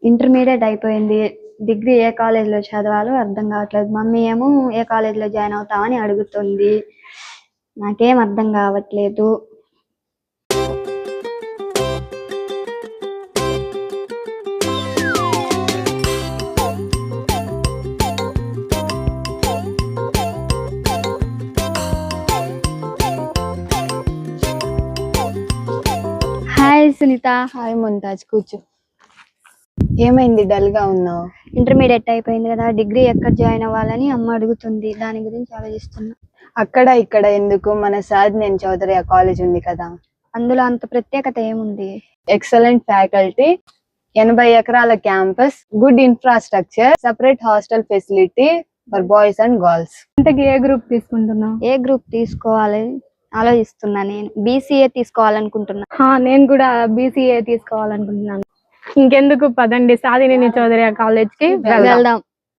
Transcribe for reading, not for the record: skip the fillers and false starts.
Intermediate అయిపోయింది. Degree ఏ కాలేజ్లో చదవాలో అర్థం కావట్లేదు. మమ్మీ ఏమో ఏ కాలేజ్లో జాయిన్ అవుతామని అడుగుతుంది. నాకేం అర్థం కావట్లేదు. హాయ్ సునీత. హాయ్ ముంతాజ్, కూర్చో. ఏమైంది, డల్ గా ఉన్నావు? ఇంటర్మీడియట్ అయిపోయింది కదా, డిగ్రీ ఎక్కడ జాయిన్ అవ్వాలని అమ్మ అడుగుతుంది. దాని గురించి ఆలోచిస్తున్నా. అక్కడ ఇక్కడ ఎందుకు, మన సాద్నేని చౌదరి కాలేజ్ ఉంది కదా. అందులో అంత ప్రత్యేకత ఏముంది? ఎక్సలెంట్ ఫ్యాకల్టీ, 80 ఎకరాల campus, good infrastructure, separate hostel facility for boys and girls. ఇంతకీ ఏ గ్రూప్ తీసుకుంటున్నావు? ఏ గ్రూప్ తీసుకోవాలి ఆలోచిస్తున్నా. నేను బీసీఏ తీసుకోవాలనుకుంటున్నా. నేను కూడా బీసీఏ తీసుకోవాలనుకుంటున్నాను. ఇంకెందుకు, పదండి సాదినేని చౌదరి కాలేజ్ కి వెళ్దాం.